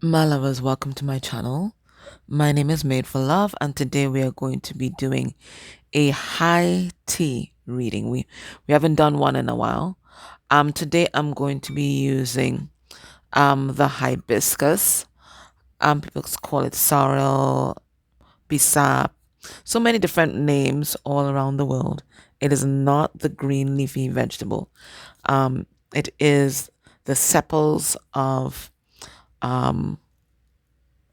My lovers, welcome to my channel. My name is Made for Love, and today we are going to be doing a high tea reading. We haven't done one in a while. Today I'm going to be using the hibiscus. People call it sorrel, bisap, so many different names all around the world. It is not the green leafy vegetable. It is the sepals of um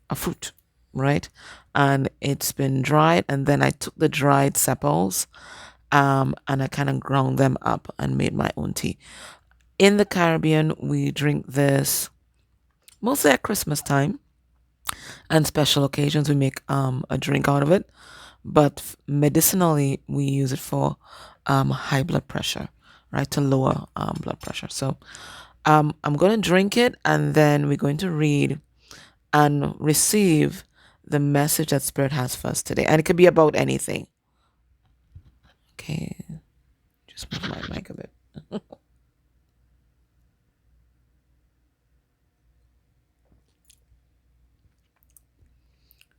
a fruit, right? And it's been dried, and then I took the dried sepals, and I kind of ground them up and made my own tea. In the Caribbean, we drink this mostly at Christmas time and special occasions. We make a drink out of it, but medicinally, we use it for high blood pressure, right? To lower blood pressure. So I'm going to drink it, and then we're going to read and receive the message that Spirit has for us today. And it could be about anything. Okay, just move my mic a bit.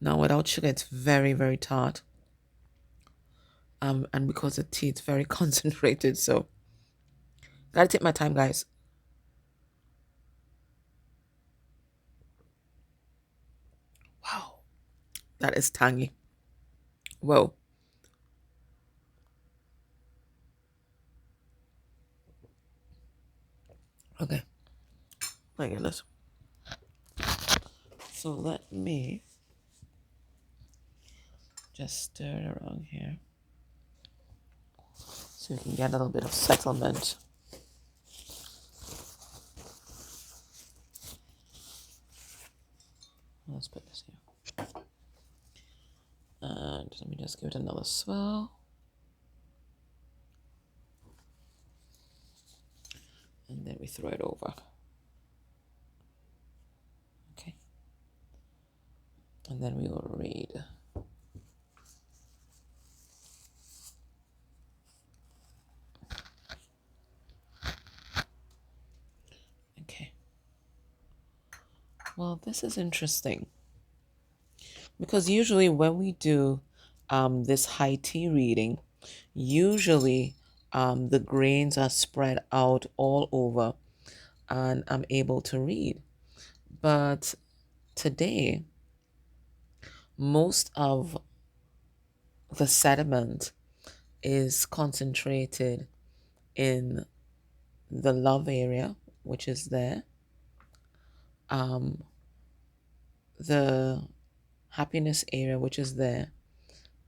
Now, without sugar, it's very, very tart. And because the tea, it's very concentrated. So, gotta take my time, guys. Wow, that is tangy. Whoa. Okay, my goodness. So let me just stir it around here so we can get a little bit of settlement. Let's put this here. And let me just give it another swirl. And then we throw it over. Okay. And then we will read. Okay. Well, this is interesting because usually when we do this high tea reading, usually the grains are spread out all over and I'm able to read. But today, most of the sediment is concentrated in the love area, which is there, the happiness area, which is there,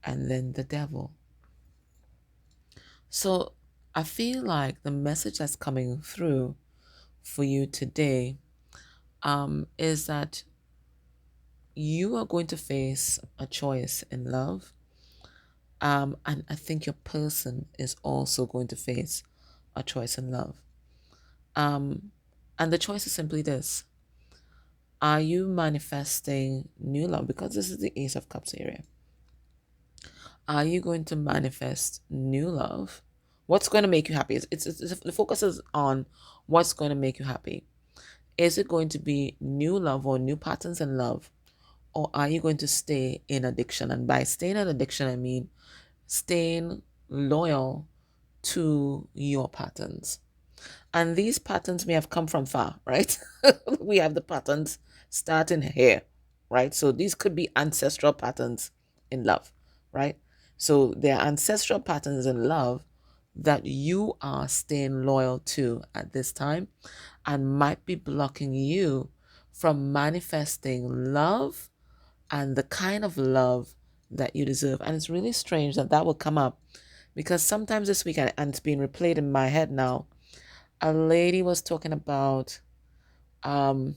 and then the devil. So I feel like the message that's coming through for you today is that you are going to face a choice in love. And I think your person is also going to face a choice in love. And the choice is simply this. Are you manifesting new love? Because this is the Ace of Cups area. Are you going to manifest new love? What's going to make you happy? The focus is on what's going to make you happy. Is it going to be new love or new patterns in love? Or are you going to stay in addiction? And by staying in addiction, I mean staying loyal to your patterns. And these patterns may have come from far, right? We have the patterns starting here, right? So these could be ancestral patterns in love, right? So there are ancestral patterns in love that you are staying loyal to at this time and might be blocking you from manifesting love and the kind of love that you deserve. And it's really strange that that will come up because sometimes this week, and it's being replayed in my head now, a lady was talking about um,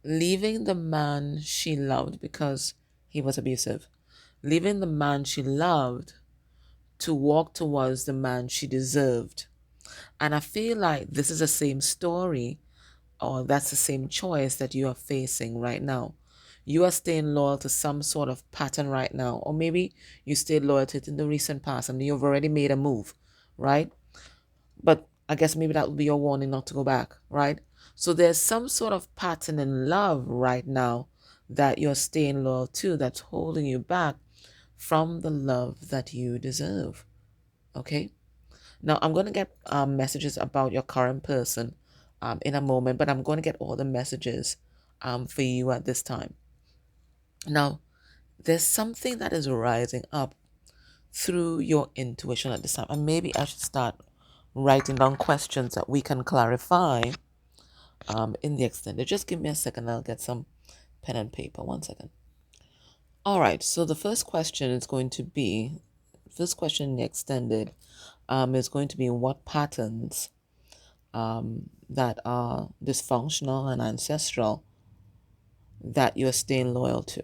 leaving the man she loved because he was abusive, leaving the man she loved to walk towards the man she deserved. And I feel like this is the same story, or that's the same choice that you are facing right now. You are staying loyal to some sort of pattern right now, or maybe you stayed loyal to it in the recent past and you've already made a move, right? But I guess maybe that would be your warning not to go back, right? So there's some sort of pattern in love right now that you're staying loyal to that's holding you back from the love that you deserve. Okay? Now, I'm going to get messages about your current person in a moment, but I'm going to get all the messages for you at this time. Now, there's something that is rising up through your intuition at this time. And maybe I should start writing down questions that we can clarify in the extended. Just give me a second. I'll get some pen and paper. 1 second. All right. So the first question is going to be, first question in the extended is going to be what patterns that are dysfunctional and ancestral that you're staying loyal to.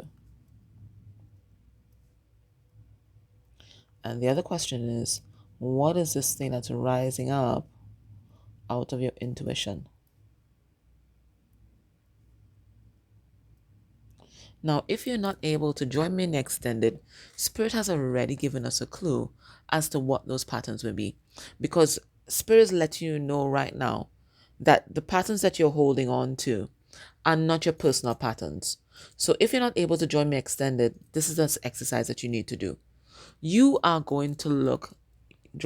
And the other question is, what is this thing that's rising up out of your intuition? Now, if you're not able to join me in extended, Spirit has already given us a clue as to what those patterns will be. Because Spirit is letting you know right now that the patterns that you're holding on to are not your personal patterns. So if you're not able to join me extended, this is the exercise that you need to do. You are going to look, you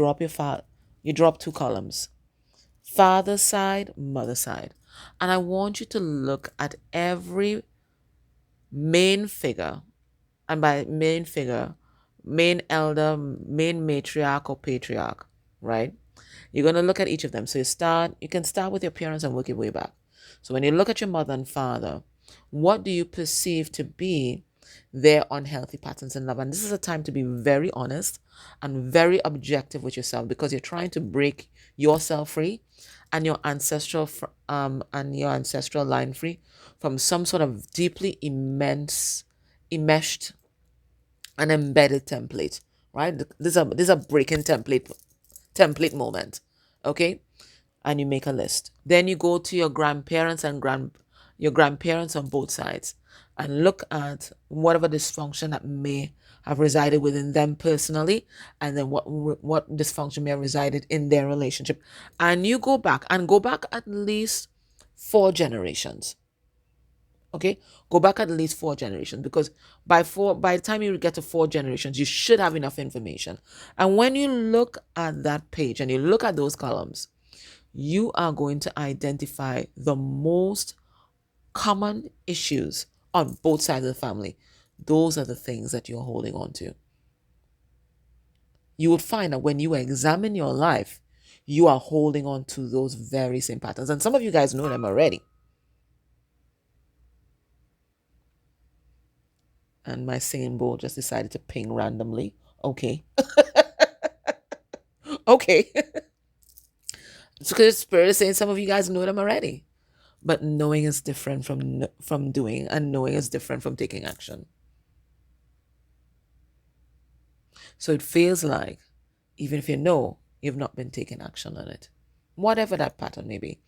drop 2 columns, father side, mother side. And I want you to look at every main figure, and by main figure, main elder, main matriarch or patriarch, right? You're going to look at each of them. So you can start with your parents and work your way back. So when you look at your mother and father, what do you perceive to be their unhealthy patterns in love? And this is a time to be very honest and very objective with yourself, because you're trying to break yourself free and your ancestral line free from some sort of deeply enmeshed and embedded template, right? This is a breaking template moment. Okay? And you make a list. Then you go to your grandparents and your grandparents on both sides and look at whatever dysfunction that may have resided within them personally, and then what dysfunction may have resided in their relationship. And you go back at least 4 generations. Okay, go back at least 4 generations, because by the time you get to 4 generations, you should have enough information. And when you look at that page and you look at those columns, you are going to identify the most common issues on both sides of the family. Those are the things that you're holding on to. You would find that when you examine your life, you are holding on to those very same patterns. And some of you guys know them already. And my singing bowl just decided to ping randomly. Okay. Okay. It's because Spirit is saying some of you guys know them already. But knowing is different from doing, and knowing is different from taking action. So it feels like, even if you know, you've not been taking action on it. Whatever that pattern may be.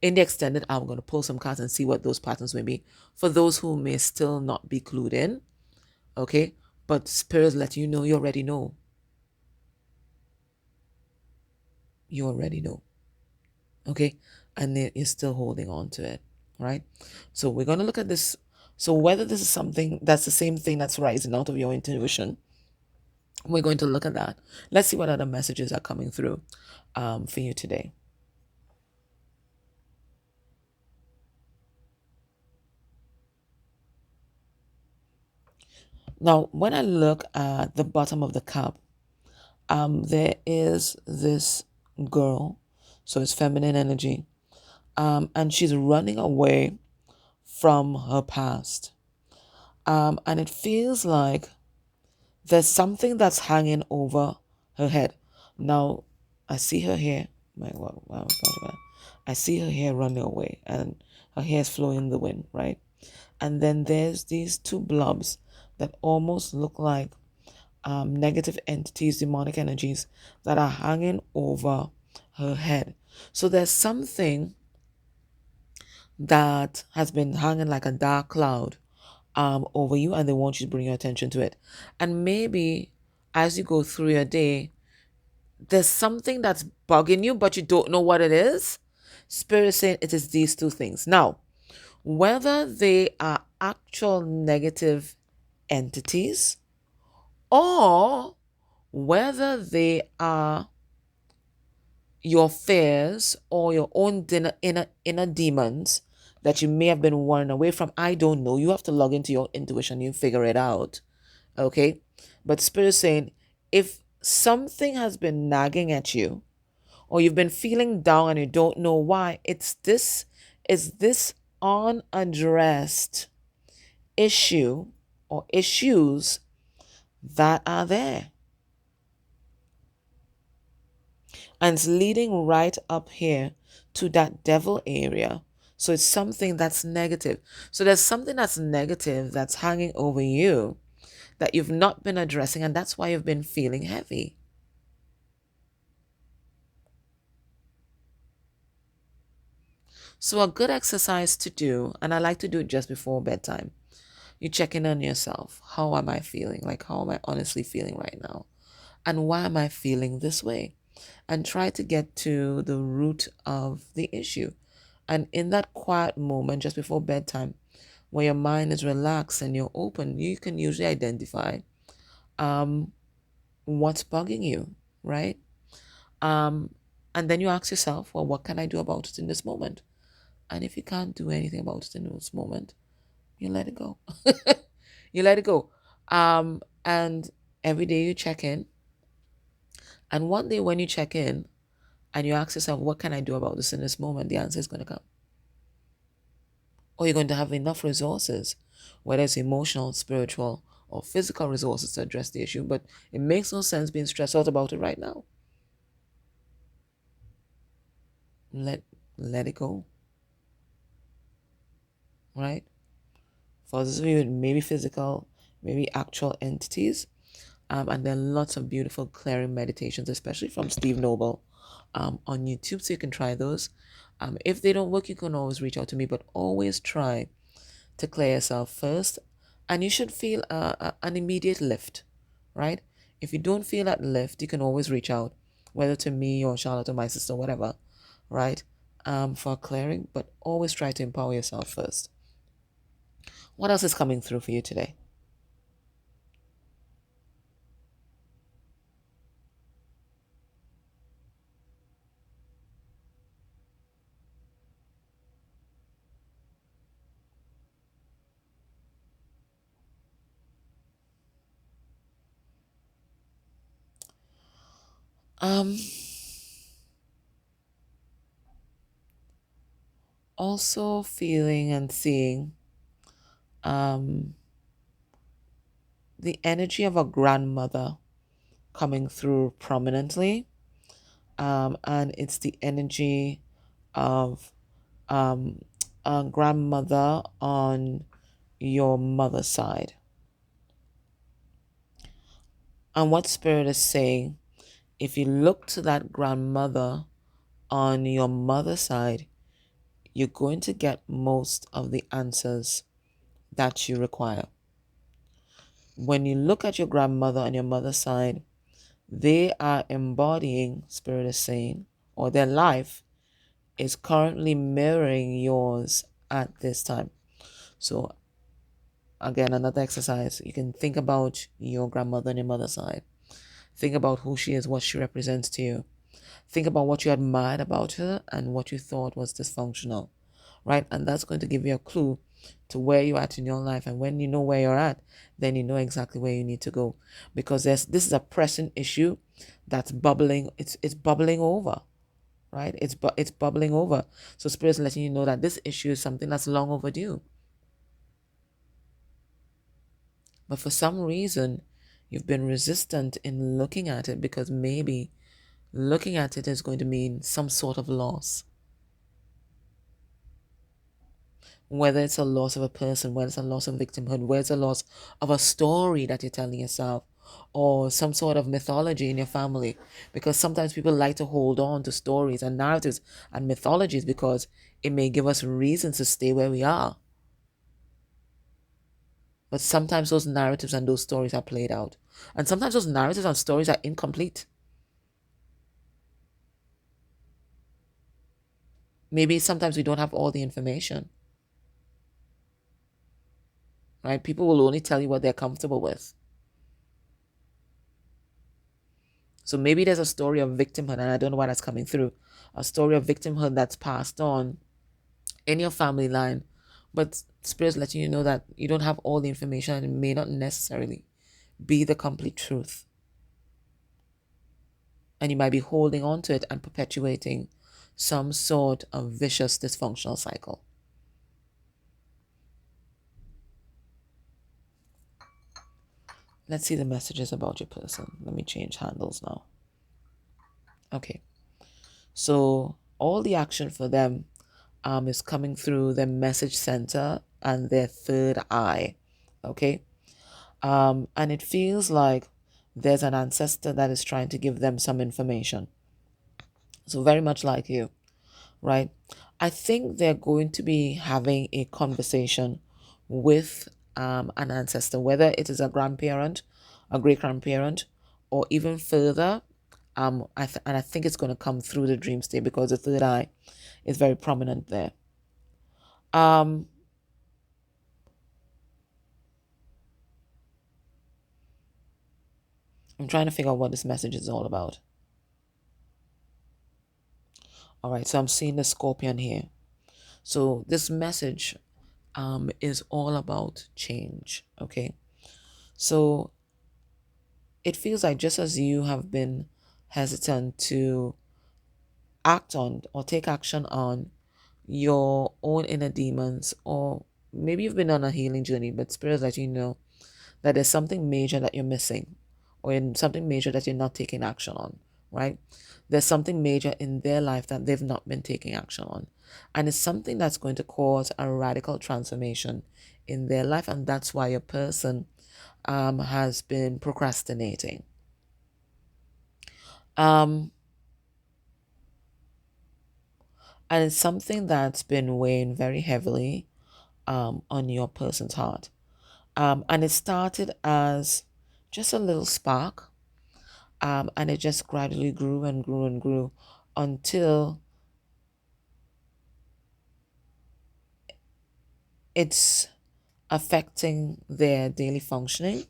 In the extended, I'm going to pull some cards and see what those patterns may be for those who may still not be clued in. Okay? But Spirit's letting you know you already know. You already know. Okay? And you're still holding on to it. Right? So we're going to look at this. So whether this is something that's the same thing that's rising out of your intuition, we're going to look at that. Let's see what other messages are coming through for you today. Now, when I look at the bottom of the cup, there is this girl, so it's feminine energy, and she's running away from her past. And it feels like there's something that's hanging over her head. Now, I see her hair. I see her hair running away, and her hair is flowing in the wind, right? And then there's these 2 blobs that almost look like negative entities, demonic energies that are hanging over her head. So there's something that has been hanging like a dark cloud over you, and they want you to bring your attention to it. And maybe as you go through your day, there's something that's bugging you, but you don't know what it is. Spirit is saying it is these two things. Now, whether they are actual negative entities or whether they are your fears or your own inner demons that you may have been running away from, I don't know. You have to log into your intuition, you figure it out. Okay? But Spirit is saying if something has been nagging at you, or you've been feeling down and you don't know why, it's this is this unaddressed issue or issues that are there. And it's leading right up here to that devil area. So it's something that's negative. So there's something that's negative that's hanging over you that you've not been addressing, and that's why you've been feeling heavy. So a good exercise to do, and I like to do it just before bedtime. You check in on yourself. How am I feeling? Like, how am I honestly feeling right now? And why am I feeling this way? And try to get to the root of the issue. And in that quiet moment just before bedtime, where your mind is relaxed and you're open, you can usually identify um, what's bugging you, right? Um, and then you ask yourself, well, what can I do about it in this moment? And if you can't do anything about it in this moment, you let it go. You let it go. And every day you check in. And one day when you check in and you ask yourself, what can I do about this in this moment? The answer is going to come. Or you're going to have enough resources, whether it's emotional, spiritual, or physical resources to address the issue. But it makes no sense being stressed out about it right now. Let it go. Right? For those of you, maybe physical, maybe actual entities. And there are lots of beautiful clearing meditations, especially from Steve Noble on YouTube. So you can try those. If they don't work, you can always reach out to me, but always try to clear yourself first. And you should feel an immediate lift, right? If you don't feel that lift, you can always reach out, whether to me or Charlotte or my sister, whatever, right? For clearing, but always try to empower yourself first. What else is coming through for you today? Um, Also feeling and seeing the energy of a grandmother coming through prominently. And it's the energy of um, a grandmother on your mother's side. And what Spirit is saying, if you look to that grandmother on your mother's side, you're going to get most of the answers that you require. When you look at your grandmother on your mother's side, they are embodying, Spirit is saying, or their life is currently mirroring yours at this time. So again, another exercise, you can think about your grandmother on your mother's side. Think about who she is, what she represents to you. Think about what you admired about her and what you thought was dysfunctional, right? And that's going to give you a clue to where you're at in your life. And when you know where you're at, then you know exactly where you need to go. Because this is a pressing issue that's bubbling. It's bubbling over, right? It's bubbling over. So Spirit's letting you know that this issue is something that's long overdue. But for some reason, you've been resistant in looking at it because maybe looking at it is going to mean some sort of loss. Whether it's a loss of a person, whether it's a loss of victimhood, whether it's a loss of a story that you're telling yourself, or some sort of mythology in your family. Because sometimes people like to hold on to stories and narratives and mythologies because it may give us reasons to stay where we are. But sometimes those narratives and those stories are played out. And sometimes those narratives and stories are incomplete. Maybe sometimes we don't have all the information, right? People will only tell you what they're comfortable with. So maybe there's a story of victimhood, and I don't know why that's coming through. A story of victimhood that's passed on in your family line, but Spirit's letting you know that you don't have all the information and it may not necessarily be the complete truth. And you might be holding on to it and perpetuating some sort of vicious dysfunctional cycle. Let's see the messages about your person. Let me change handles now. Okay. So all the action for them is coming through their message center and their third eye. Okay. And it feels like there's an ancestor that is trying to give them some information. So very much like you, right? I think they're going to be having a conversation with an ancestor, whether it is a grandparent, a great grandparent, or even further. And I think it's going to come through the dream state because the third eye is very prominent there. Um, I'm trying to figure out what this message is all about. All right, so I'm seeing the scorpion here. So this message is all about change. Okay, so it feels like just as you have been hesitant to act on or take action on your own inner demons, or maybe you've been on a healing journey, but Spirit is letting you know that there's something major that you're missing, or in something major that you're not taking action on, right? There's something major in their life that they've not been taking action on. And it's something that's going to cause a radical transformation in their life. And that's why your person has been procrastinating. Um, and it's something that's been weighing very heavily on your person's heart. And it started as just a little spark, and it just gradually grew and grew and grew until it's affecting their daily functioning.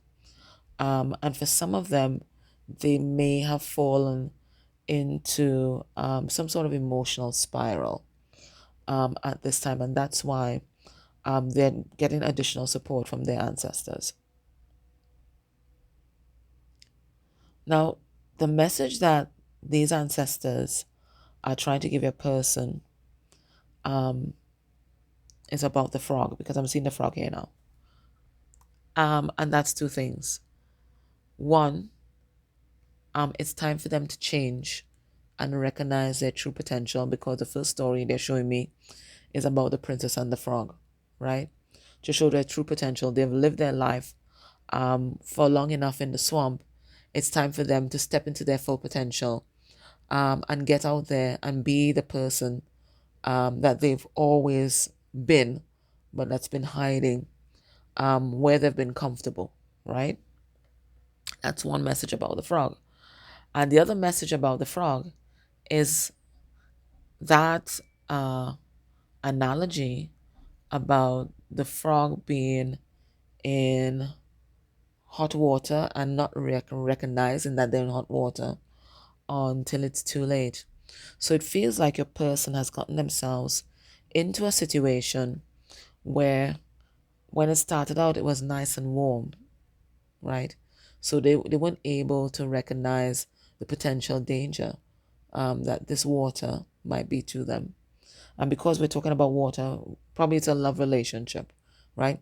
And for some of them, they may have fallen into some sort of emotional spiral at this time, and that's why they're getting additional support from their ancestors. Now, the message that these ancestors are trying to give a person um, is about the frog, because I'm seeing the frog here now. And that's two things. One, it's time for them to change and recognize their true potential, because the first story they're showing me is about the princess and the frog, right? To show their true potential. They've lived their life for long enough in the swamp. It's time for them to step into their full potential and get out there and be the person that they've always been, but that's been hiding where they've been comfortable, right? That's one message about the frog. And the other message about the frog is that analogy about the frog being in hot water and not recognizing that they're in hot water until it's too late. So it feels like your person has gotten themselves into a situation where when it started out, it was nice and warm, right? So they weren't able to recognize the potential danger that this water might be to them. And because we're talking about water, probably it's a love relationship, right?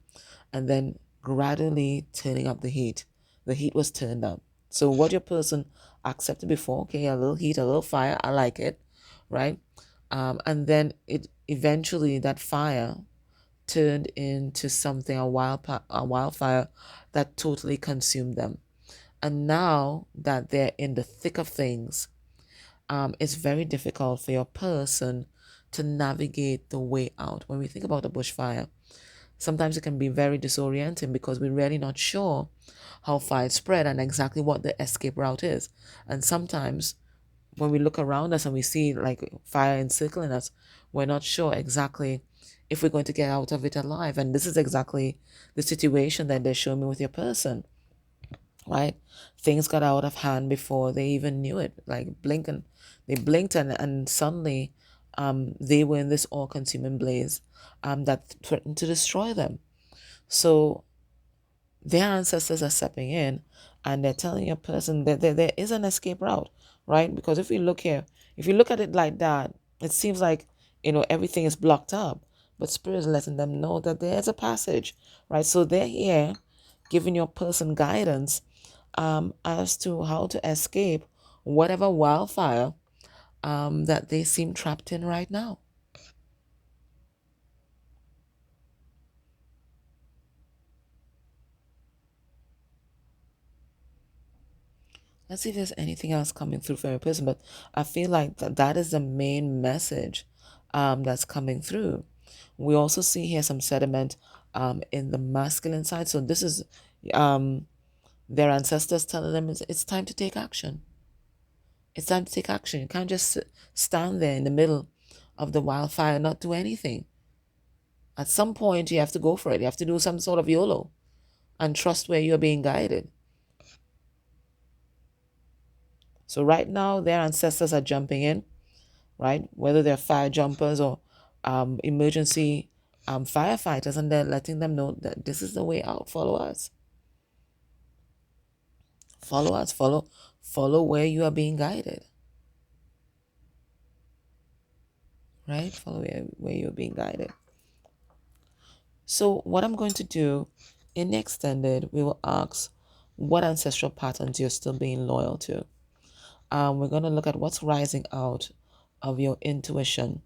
And then gradually turning up the heat. The heat was turned up. So what your person accepted before, okay, a little heat, a little fire, I like it, right? And then it eventually, that fire turned into something, a wildfire that totally consumed them. And now that they're in the thick of things, it's very difficult for your person to navigate the way out. When we think about a bushfire, sometimes it can be very disorienting because we're really not sure how far it's spread and exactly what the escape route is. And sometimes when we look around us and we see like fire encircling us, we're not sure exactly if we're going to get out of it alive. And this is exactly the situation that they're showing me with your person, right? Things got out of hand before they even knew it. Like blinking, they blinked and suddenly they were in this all-consuming blaze that threatened to destroy them. So their ancestors are stepping in and they're telling a person that there is an escape route, right? Because if we look here, if you look at it like that, it seems like, everything is blocked up. But Spirit is letting them know that there's a passage, right? So they're here giving your person guidance as to how to escape whatever wildfire that they seem trapped in right now. Let's see if there's anything else coming through from your person, but I feel like that is the main message that's coming through. We also see here some sediment in the masculine side. So this is um, their ancestors telling them it's time to take action. It's time to take action. You can't just stand there in the middle of the wildfire and not do anything. At some point, you have to go for it. You have to do some sort of YOLO and trust where you're being guided. So right now, their ancestors are jumping in, right? Whether they're fire jumpers or emergency firefighters, and they're letting them know that this is the way out. Follow us. Follow us. Follow where you are being guided, right? Follow where you're being guided. So what I'm going to do in the extended, we will ask what ancestral patterns you're still being loyal to. We're going to look at what's rising out of your intuition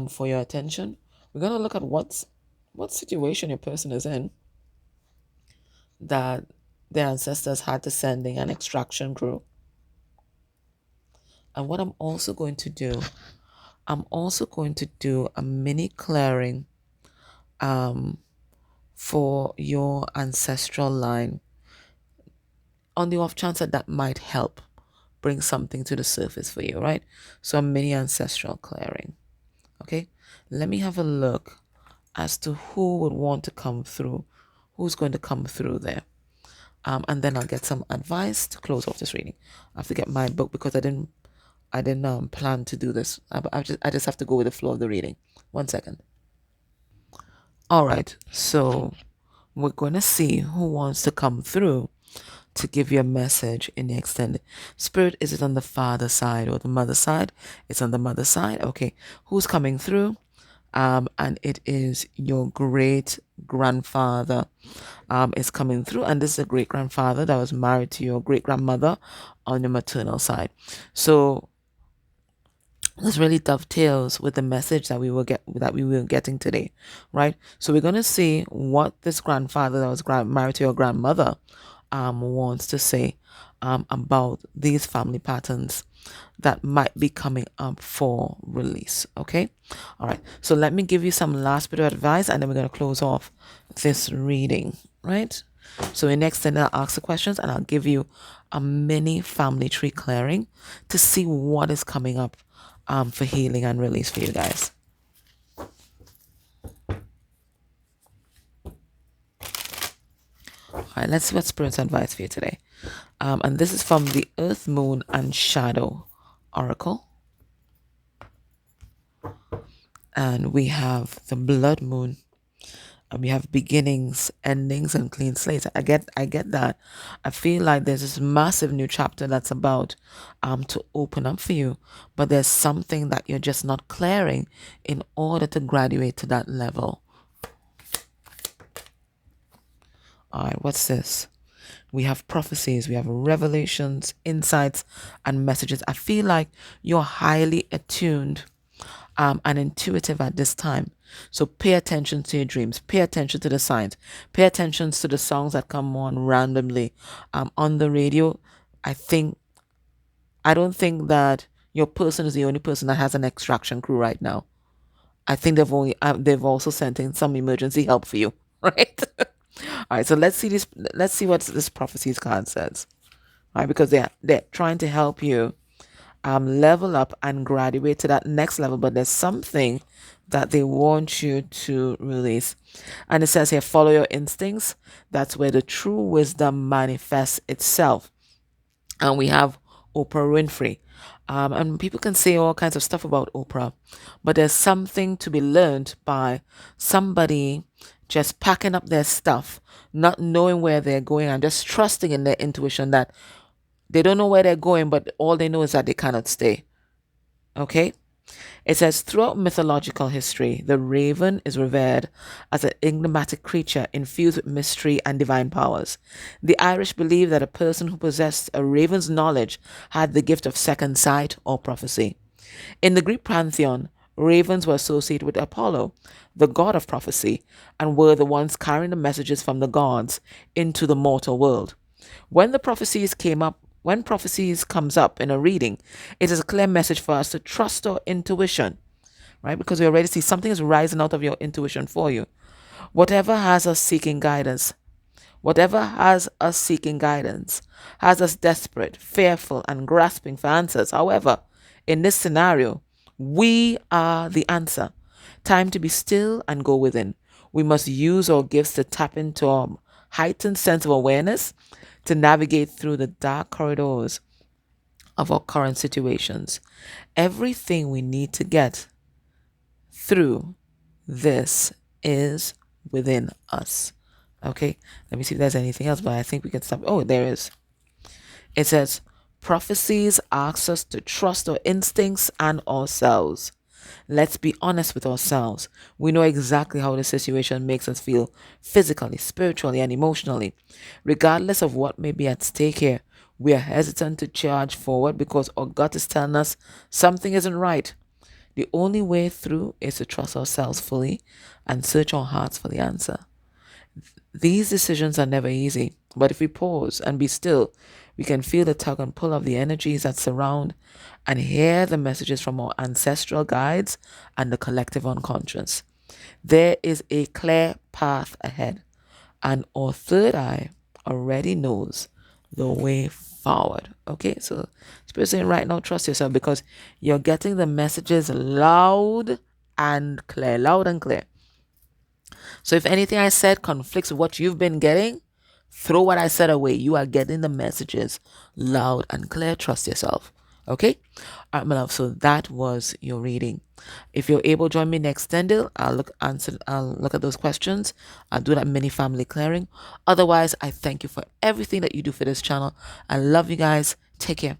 for your attention. We're going to look at what situation your person is in that their ancestors had to sending an extraction crew. And what I'm also going to do, I'm also going to do a mini clearing for your ancestral line on the off chance that might help bring something to the surface for you, right? So a mini ancestral clearing. Okay, let me have a look as to who would want to come through, who's going to come through there. And then I'll get some advice to close off this reading. I have to get my book because I didn't plan to do this. I just have to go with the flow of the reading. 1 second. All right, so we're going to see who wants to come through to give you a message in the extended. Spirit, is it on the father side or the mother side? It's on the mother side. Okay, who's coming through? And it is your great grandfather is coming through, and this is a great grandfather that was married to your great grandmother on your maternal side. So this really dovetails with the message that we were getting today, right? So we're gonna see what this grandfather that was married to your grandmother wants to say about these family patterns that might be coming up for release. Okay, all right. So let me give you some last bit of advice, and then we're gonna close off this reading, right? So in next, then I'll ask the questions, and I'll give you a mini family tree clearing to see what is coming up for healing and release for you guys. All right, let's see what Spirit's advice for you today. And this is from the Earth, Moon, and Shadow Oracle. And we have the Blood Moon. And we have beginnings, endings, and clean slates. I get that. I feel like there's this massive new chapter that's about to open up for you, but there's something that you're just not clearing in order to graduate to that level. All right, what's this? We have prophecies, we have revelations, insights, and messages. I feel like you're highly attuned and intuitive at this time. So pay attention to your dreams, pay attention to the signs, pay attention to the songs that come on randomly on the radio. I don't think that your person is the only person that has an extraction crew right now. I think they've also sent in some emergency help for you, right? All right, so let's see this. Let's see what this prophecies card says. All right, because they're trying to help you level up and graduate to that next level, but there's something that they want you to release. And it says here, follow your instincts. That's where the true wisdom manifests itself. And we have Oprah Winfrey. And people can say all kinds of stuff about Oprah, but there's something to be learned by somebody just packing up their stuff, not knowing where they're going, and just trusting in their intuition that they don't know where they're going, but all they know is that they cannot stay. Okay? It says, throughout mythological history, the raven is revered as an enigmatic creature infused with mystery and divine powers. The Irish believed that a person who possessed a raven's knowledge had the gift of second sight or prophecy. In the Greek pantheon, ravens were associated with Apollo, the god of prophecy, and were the ones carrying the messages from the gods into the mortal world. When prophecies comes up in a reading, it is a clear message for us to trust our intuition, right? Because we already see something is rising out of your intuition for you. Whatever has us seeking guidance, whatever has us seeking guidance, has us desperate, fearful, and grasping for answers. However, in this scenario, we are the answer. Time to be still and go within. We must use our gifts to tap into our heightened sense of awareness to navigate through the dark corridors of our current situations. Everything we need to get through this is within us. Okay, let me see if there's anything else, but I think we can stop. Oh, there is. It says, prophecies ask us to trust our instincts and ourselves. Let's be honest with ourselves. We know exactly how the situation makes us feel physically, spiritually, and emotionally. Regardless of what may be at stake here, we are hesitant to charge forward because our gut is telling us something isn't right. The only way through is to trust ourselves fully and search our hearts for the answer. These decisions are never easy, but if we pause and be still, we can feel the tug and pull of the energies that surround and hear the messages from our ancestral guides and the collective unconscious. There is a clear path ahead, and our third eye already knows the way forward. Okay, so Spirit saying right now, trust yourself because you're getting the messages loud and clear, loud and clear. So if anything I said conflicts with what you've been getting, throw what I said away. You are getting the messages loud and clear. Trust yourself. Okay? All right, my love. So that was your reading. If you're able, join me next Sunday. I'll look at those questions. I'll do that mini family clearing. Otherwise, I thank you for everything that you do for this channel. I love you guys. Take care.